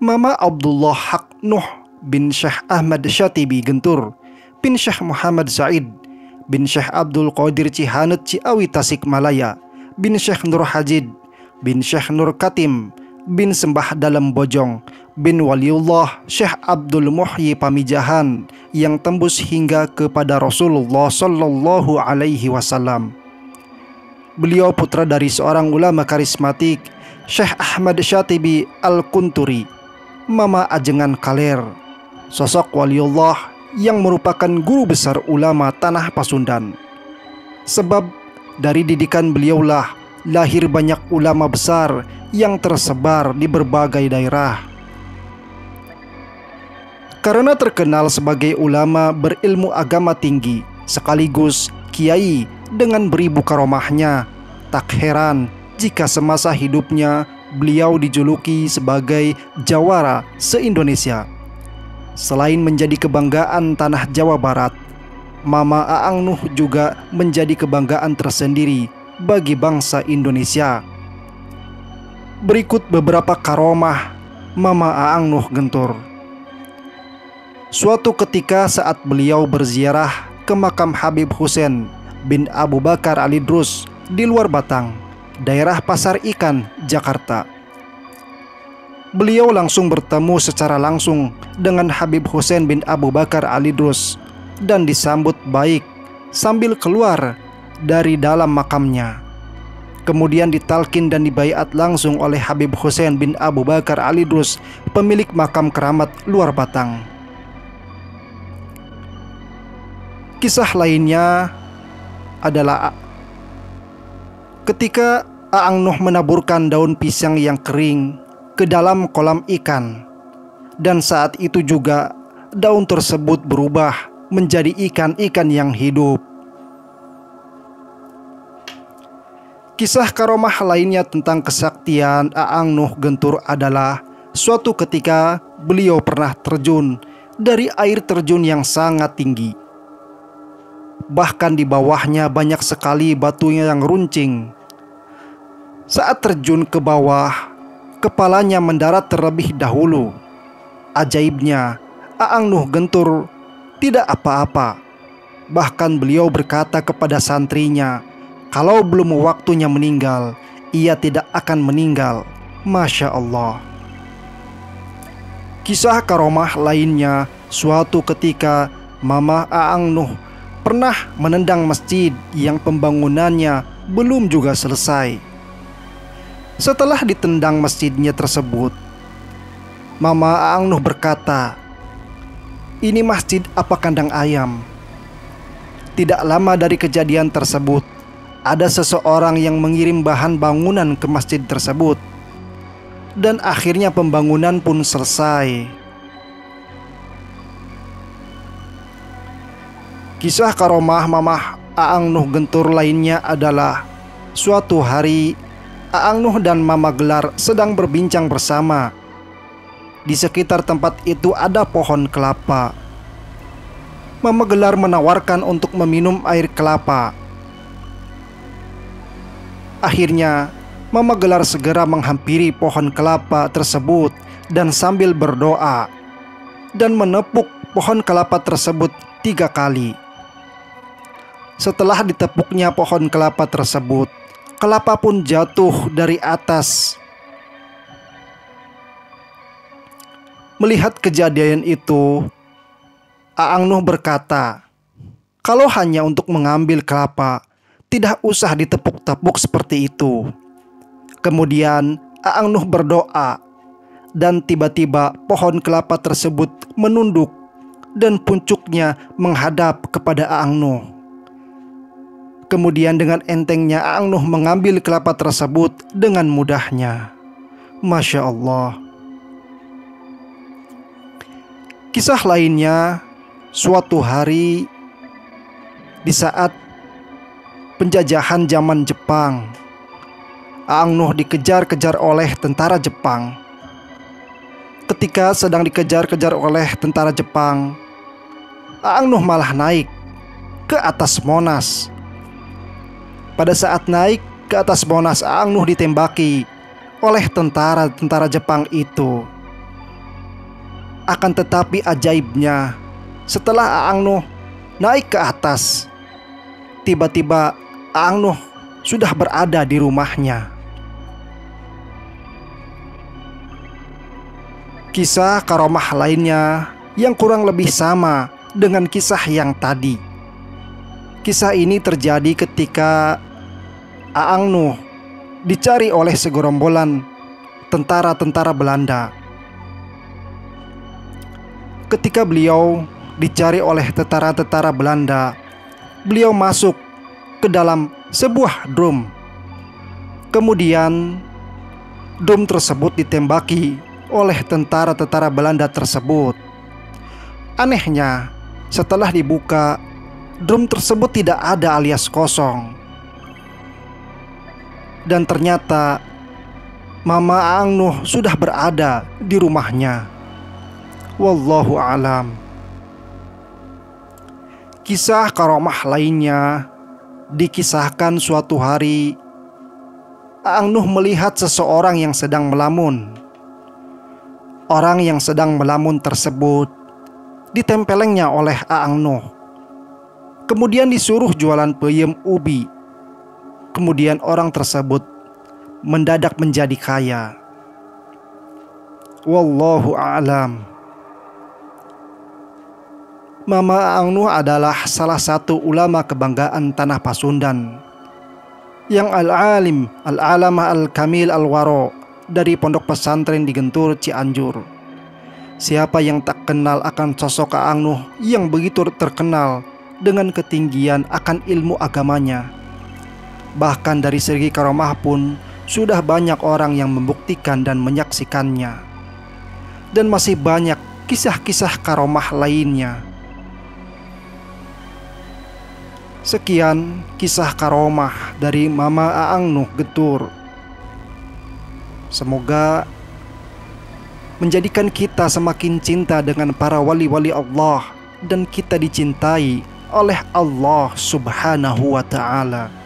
Mama Abdullah Haq Nuh bin Syekh Ahmad Syatibi Gentur bin Syekh Muhammad Said bin Syekh Abdul Qadir Cihanet Ciawi Tasikmalaya bin Syekh Nur Hajid bin Syekh Nur Katim bin Sembah Dalam Bojong bin Waliullah Syekh Abdul Muhyi Pamijahan yang tembus hingga kepada Rasulullah Sallallahu Alaihi Wasallam. Beliau putra dari seorang ulama karismatik, Syekh Ahmad Syatibi Al-Kunturi, Mama Ajengan Kaler, sosok waliullah yang merupakan guru besar ulama tanah Pasundan. Sebab dari didikan beliaulah lahir banyak ulama besar yang tersebar di berbagai daerah. Karena terkenal sebagai ulama berilmu agama tinggi sekaligus kiai dengan beribu karomahnya, tak heran jika semasa hidupnya beliau dijuluki sebagai jawara se-Indonesia. Selain menjadi kebanggaan tanah Jawa Barat, Mama Aang Nuh juga menjadi kebanggaan tersendiri bagi bangsa Indonesia. Berikut beberapa karomah Mama Aang Nuh Gentur. Suatu ketika saat beliau berziarah ke makam Habib Hussein bin Abu Bakar Alidrus di luar Batang, daerah Pasar Ikan, Jakarta. Beliau langsung bertemu secara langsung dengan Habib Hussein bin Abu Bakar Alidrus dan disambut baik sambil keluar dari dalam makamnya. Kemudian ditalkin dan dibaiat langsung oleh Habib Hussein bin Abu Bakar Alidrus, pemilik makam keramat luar Batang. Kisah lainnya adalah ketika Aang Nuh menaburkan daun pisang yang kering ke dalam kolam ikan, dan saat itu juga daun tersebut berubah menjadi ikan-ikan yang hidup. Kisah karomah lainnya tentang kesaktian Aang Nuh Gentur adalah suatu ketika beliau pernah terjun dari air terjun yang sangat tinggi. Bahkan di bawahnya banyak sekali batunya yang runcing. Saat terjun ke bawah, kepalanya mendarat terlebih dahulu. Ajaibnya, Aang Nuh Gentur tidak apa-apa. Bahkan beliau berkata kepada santrinya, kalau belum waktunya meninggal, ia tidak akan meninggal. Masya Allah. Kisah karomah lainnya, suatu ketika Mama Aang Nuh pernah menendang masjid yang pembangunannya belum juga selesai. Setelah ditendang masjidnya tersebut, Mama Aang Nuh berkata, "Ini masjid apa kandang ayam?" Tidak lama dari kejadian tersebut, ada seseorang yang mengirim bahan bangunan ke masjid tersebut, dan akhirnya pembangunan pun selesai. Kisah karomah Mama Aang Nuh Gentur lainnya adalah suatu hari Aang Nuh dan Mama Gelar sedang berbincang bersama. Di sekitar tempat itu ada pohon kelapa. Mama Gelar menawarkan untuk meminum air kelapa. Akhirnya Mama Gelar segera menghampiri pohon kelapa tersebut dan sambil berdoa dan menepuk pohon kelapa tersebut 3 kali. Setelah ditepuknya pohon kelapa tersebut, kelapa pun jatuh dari atas. Melihat kejadian itu, Aang Nuh berkata, kalau hanya untuk mengambil kelapa, tidak usah ditepuk-tepuk seperti itu. Kemudian Aang Nuh berdoa, dan tiba-tiba pohon kelapa tersebut menunduk dan puncuknya menghadap kepada Aang Nuh. Kemudian dengan entengnya Aang Nuh mengambil kelapa tersebut dengan mudahnya. Masya Allah. Kisah lainnya, suatu hari di saat penjajahan zaman Jepang, Aang Nuh dikejar-kejar oleh tentara Jepang. Ketika sedang dikejar-kejar oleh tentara Jepang, Aang Nuh malah naik ke atas Monas. Pada saat naik ke atas Monas, Aang Nuh ditembaki oleh tentara-tentara Jepang itu. Akan tetapi ajaibnya, setelah Aang Nuh naik ke atas, tiba-tiba Aang Nuh sudah berada di rumahnya. Kisah karomah lainnya yang kurang lebih sama dengan kisah yang tadi. Kisah ini terjadi ketika Aang Nuh dicari oleh segerombolan tentara-tentara Belanda. Ketika beliau dicari oleh tentara-tentara Belanda, beliau masuk ke dalam sebuah drum. Kemudian drum tersebut ditembaki oleh tentara-tentara Belanda tersebut. Anehnya, setelah dibuka, drum tersebut tidak ada alias kosong. Dan ternyata Mama Aang Nuh sudah berada di rumahnya. Wallahu a'lam. Kisah karomah lainnya dikisahkan suatu hari Aang Nuh melihat seseorang yang sedang melamun. Orang yang sedang melamun tersebut ditempelengnya oleh Aang Nuh. Kemudian disuruh jualan peyem ubi. Kemudian orang tersebut mendadak menjadi kaya. Wallahu a'lam. Mama Aang Nuh adalah salah satu ulama kebanggaan tanah Pasundan, yang al-alim, al-alama al-kamil al-waro dari pondok pesantren di Gentur, Cianjur. Siapa yang tak kenal akan sosok Aang Nuh yang begitu terkenal dengan ketinggian akan ilmu agamanya. Bahkan dari segi karomah pun sudah banyak orang yang membuktikan dan menyaksikannya. Dan masih banyak kisah-kisah karomah lainnya. Sekian kisah karomah dari Mama Aang Nuh Gentur. Semoga menjadikan kita semakin cinta dengan para wali-wali Allah dan kita dicintai oleh Allah Subhanahu wa ta'ala.